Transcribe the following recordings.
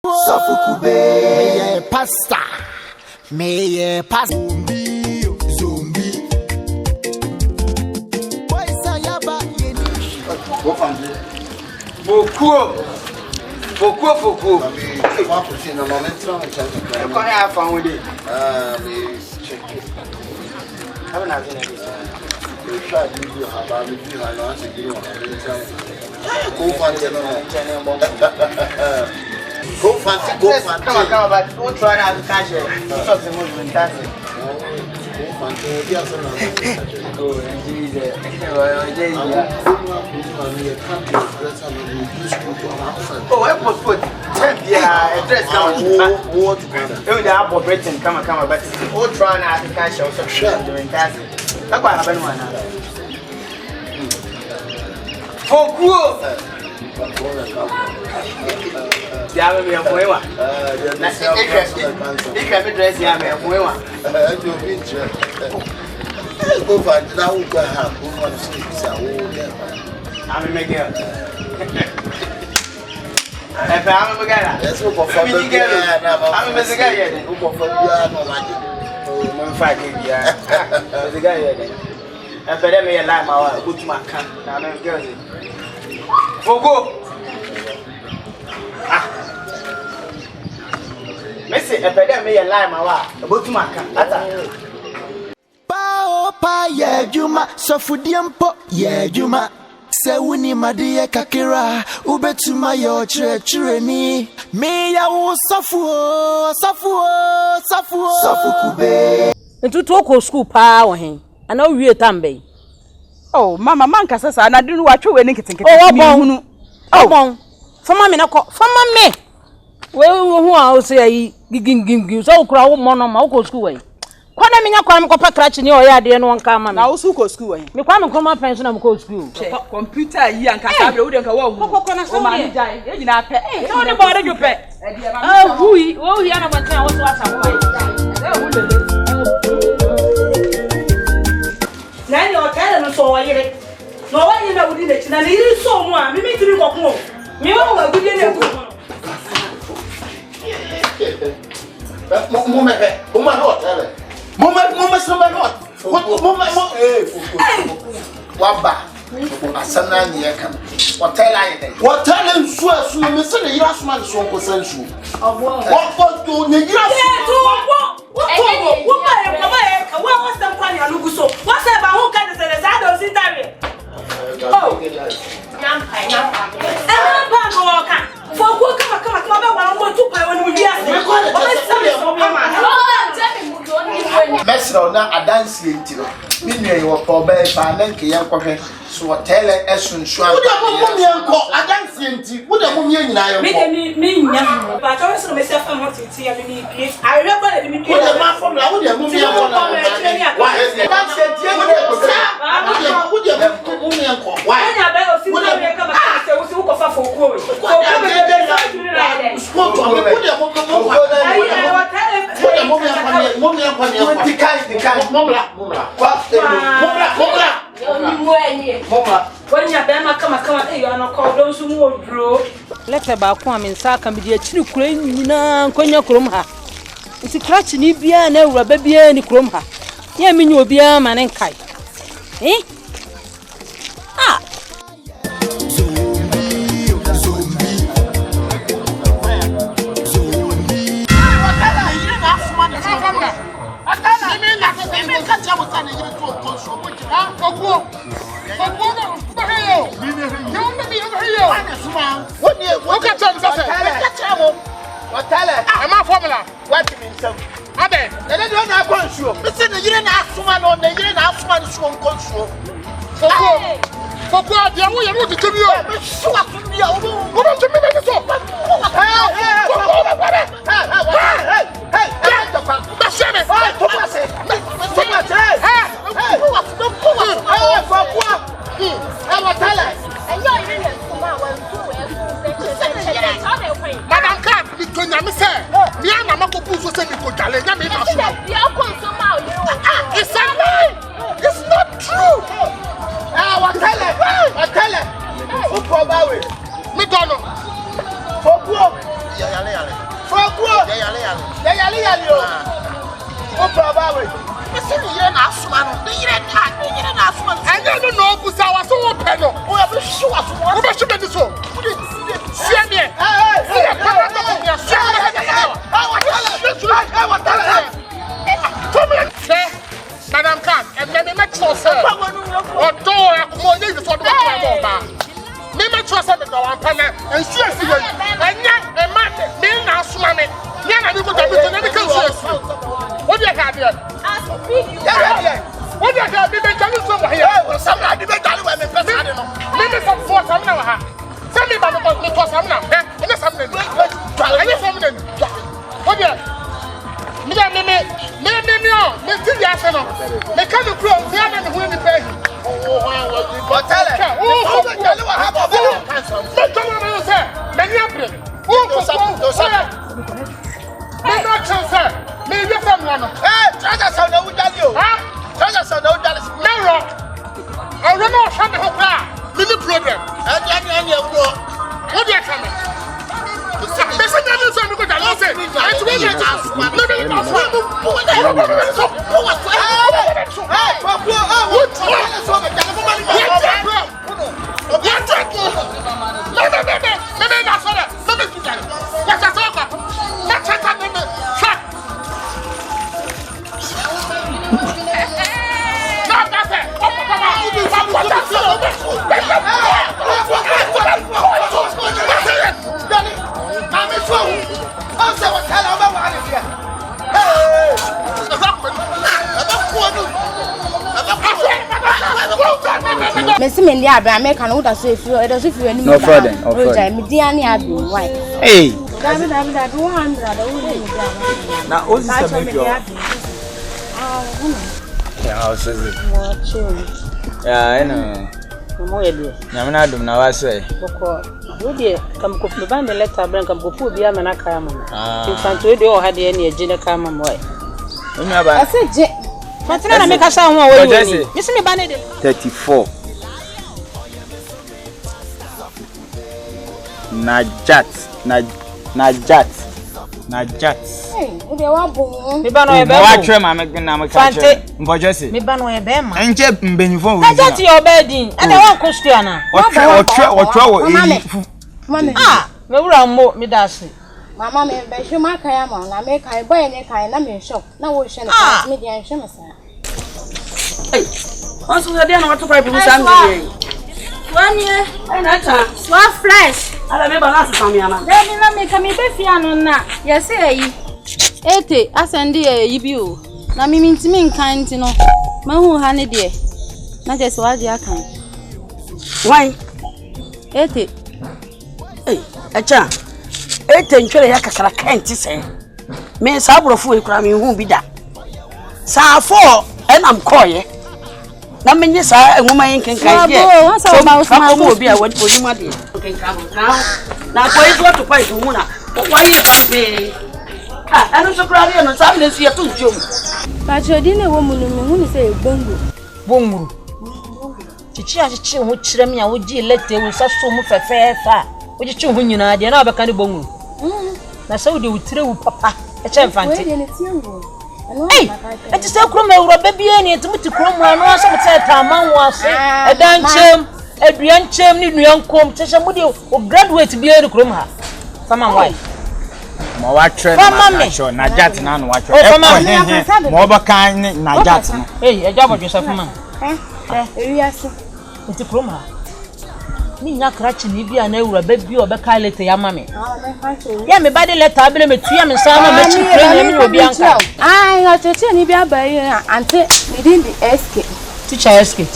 Sofo Kube, me pasta, me pasta. Zombie. Boy sayaba yeni. Go family. Foku. I want to see the moment. You can't have fun with it. Please check it. Haven't I seen it? You try to do about me. I know to do go fancy. Go fancy. Go fancy. Come on, but don't try to catch it. Stop the movement. That's it. Go fancy. Yes, Oh, Jesus. Oh, I was put 10 yeah, dress come what together. You have Britain, come on, but all trying to catch your subscription doing that. That's why I haven't one. For cool. Yeah, we are going one. You can be dressed, yeah, we are going one. Go find that who can have who wants to see. I'm making it. If I'm a guy, let's go for fun. I'm a guy. Who go for you? I'm fighting. Yeah, the guy. I better me a lie, my good to my camp. I'm girls. For go. Messi, I better me a lie, my good to my camp. Pa ye juma sofudiampo ye juma se wuni madiye kakira ubetuma yo chireni me ya wo Sofo Kube ntutu ko school pa wo hen ana wie tambe oh mama manka sasa na dinu watwe we ne kitenkete oh bon fama me na ko fama me we hu a o se ayi gigingim so okura wo mo no ma wo school we kwana minya kwa mkopa krachi ni oya de no nka ma me na wo su ko school we me kwa mkoma pension na mko school computer yi anka sabre wo de nka wo kokko na so ma jai e nyina pe e no ne bore ju pe hui wo hu ya na batan wo so asa kwa nani o tele no so wayire no wayire na wudi de china ni ri so mu a me me tiri kokko me wo wa gudi na ku Waba. Asana ni yeka. Hotel ayi. Hotel nsu asu me se ne yira suma ne so ko sansu. What to ne yira suma. Wo ba e ko ba e ka wa wasa kwani alugu so. Wasa ba hu ka de se za do si tare. Oh. Nyampa. Ba mo ka. Foku kama ba wa mo tu pa woni wi ase. O be se so pa ma. Mesro na adansi entiro. Mi nwe yo ko ba fa na nke yan kwhwe so hotel esunsu an. Wo de mo mi enko adansi enti. Wo de mo mi nyina yo. Me nya. Ba to so me se fa mo titi ya mi place. I remember the mi place. Wo de ma formula wo de mo mi enko na. Wa adansi enti wo de ko sa. Wo de mo mi enko. Wa. Nya ba o si wo de kama se wo si wo ko fa foku we. Foku be de so tiri la de. Wo de mo ko. Ayi mo mi enko ni enko. Tikai. Momla. Mama. When you are kama you are not called those who will grow. Let ba ko am nsa ka me de achiri kura nyina nkonya krom ha. Nti krachi ni bia na ewura ba bia ni krom ha. Ya menye obi a ma ne nkai. Ah. It's not true. What tell it. Me don't know. yo. O baba we. Ese ni yire na asuma no. Ni yire na asuma. Anya no busa wa so wo pe no. O ya be hwe wa so. Wo be hwe be so. See me. Hey. Madam Khan, and let me make sure, sir. Or do I come in for the me make sure that I'm panel and see us here. And yet, a man, me now, swami. Then I will go to the medical system. What do you have here? What do you have? Me make some here. Somebody make that way. Me some for some now. Send me back to some now. And there's something. I need something. What do you have? Me still there no. Me can you grow? Me am the one the pay. But tell her. Tell what happened. Me tell her say. Me ni apre. Do something. Me no chance. Me you from one. Treasure sound na udali o. Treasure sound na udali. Me rock. I don't know how me ho pra. Me ni problem. Any wo. What dey come? Me say na so me go down say. I to be Messi Mendi Abra American would have said you as if you were no further. Mediani Abu, why? Hey, that 100. now, what's the baby? Yeah, I know. I'm not doing now. I say, Would you come cook the band letter, bring up Gopu Biam and Akama? You can't do or had any Gina Kama way. I said, but I make a sound more. You see me banned 34. Najat. hey, they were born. Me ban a bear. I'm making a catch. Me ban a bear. And Jeb Benifon. I got your bedding, and I want Christiana. Mamma, me will me dash. Mamma, me show my kayama, I make I buy any kind of shop. Now we shall me the insurance. Hey, also, I don't know what to buy for Sunday. 1 year and a time. Swap flesh. I remember last time, Yana. Let me not make a piano now. Yes, Ete, I send you. Now, me mean to me kind, you know. My who honey dear. Not just what you can. Why? Ete. Hey, a cha. Ete and Chile Yakaka can't say. Me sabro fool cramming won't be that. Sa 4 and I'm coy. Na menye sa enwoma yin kenkan je so ma mo bi a wodi onima de kenkan na ko iso to pa idu mu na wa ye pe anu so kra re no sa me su ye to jom pa chodi ne wo mu no me hu ni se bonguru chichi a chichi ho kire me a wo ji lete wo sa so mu fefefa wo chichi ho nyina de na obeka ne bonguru na sa wo de wutire wu papa e che mfante hey, I just say, "Come here, baby, and it's much come on." I said, "Taman was a danchem, a brianchem, new young come, somebody who graduate be a crumha." Come on, why? Mawatre, Najat, and watch. Mobakan, Najat. Hey, a job of yourself, man. Yes, it's a crumha. Nina crutch in Libya and a baby or Becca letter, your mammy. Yeah, me body let her be me 3 and some will be uncle. I got to tell you by Auntie within the escape. Teacher escape.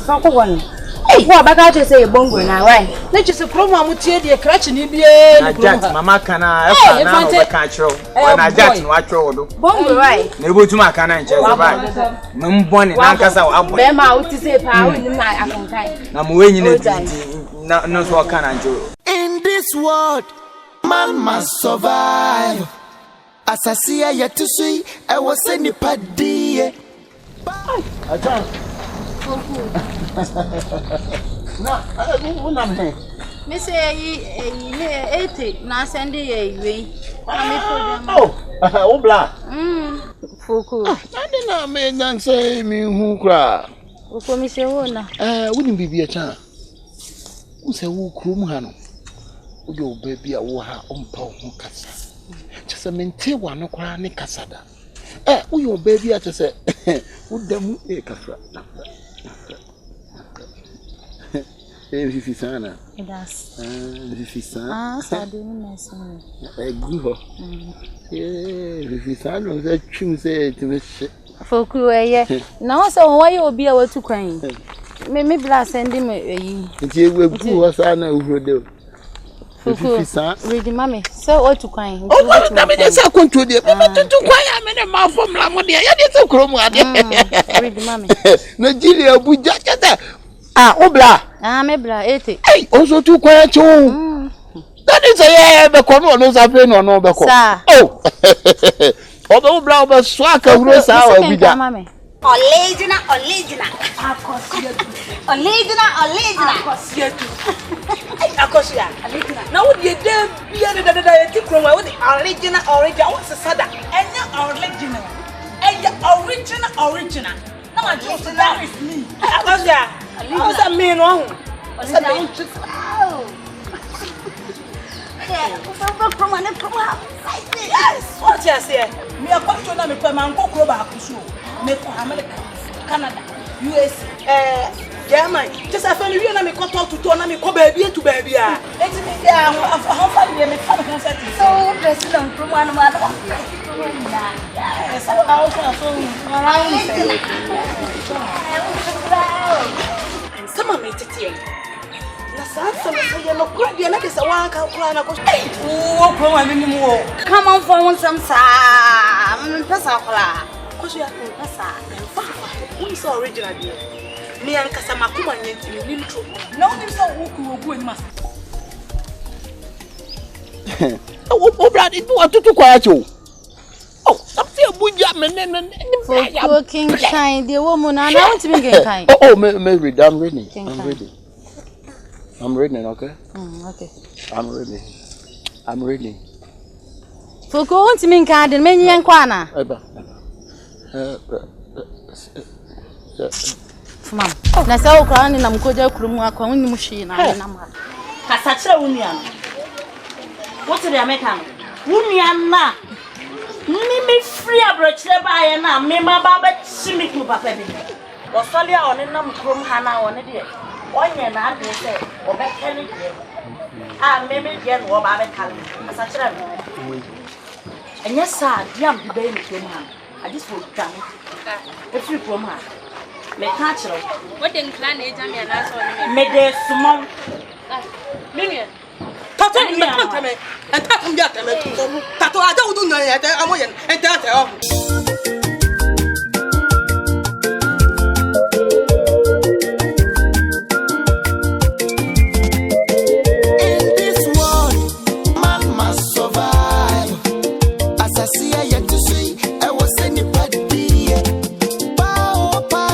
Papa one. Hey, what back to say bongo now, right? Let's just a promo with the crutch in Libya. Mamma can I catch you when I got in what you bongo, right? Never to my cannon, right? Mumboni, Nankasa, I'm out to say power in my account. I'm winning it. No, so can I do. In this world, man must survive. As I see a yet to see, I was in the paddy. No, I Miss Ete, now send a way. Oh, Obla. Fuku. I didn't make them say me who cry. Uko mi se wona. Wouldn't be a chance. Who say who crumhano? Would your baby a woha on Paul Cassa? Just a maintain one no cry, Cassada. Who your baby at say, would them a cafra? If you sana, It does. if you sana, So I didn't mess me. I grew. If you sana, that you say to me. Fuku, now so why you be able to crying? Maybe last send him a. It's a way poor son over there. Fuku, ready, mammy. So what to crying? Oh, what I mean, yes, I come to the to quiet a mouth from Lamodia. It's a chroma. Ready, mammy. Nigeria, we just get that. Obla. Mebla, 80. Hey, also too quiet too. That is a the corner knows I've been on over. Oh, although Blau swag a rose hour with that. Mammy. Original. Now would you dare be a different way with the original? What's the sada? And the original. No, I just that is me. What's that mean? Yes, what you say? Me a question on me for my uncle back to show. Me for America, Canada, US, Germany. Just a family, you know me talk to turn me come baby to baby. Let's me there. How far you me come concert? So president from one mother. Yes, I also some of me to tell. Come on for some because you are so original. Me and Casamakuma and true. No one is so who will master. Oh, blood, it was too quiet. Oh, something would you King kind, the woman, I want to be kind. Oh, Mary, I'm reading. I'm reading, okay? Okay. I'm reading. For going to mean kind and many and quana. Ma'am, Nassau crown and I'm good at Krumwa, machine. Casacha Union. What's the American? Union. Me free a brooch by and now, me my baba, shimmy to Papa. Was Solia on a numb Krum Hana on it. One year, I say, or back any year. Maybe again, what about a as such a and yes, sir, young baby came home. I just would come. If you from her, may catch her. What in plan is on your last one? May there small million. Tattoo me, and Tatum Yatam, Tattoo, I don't know, I'm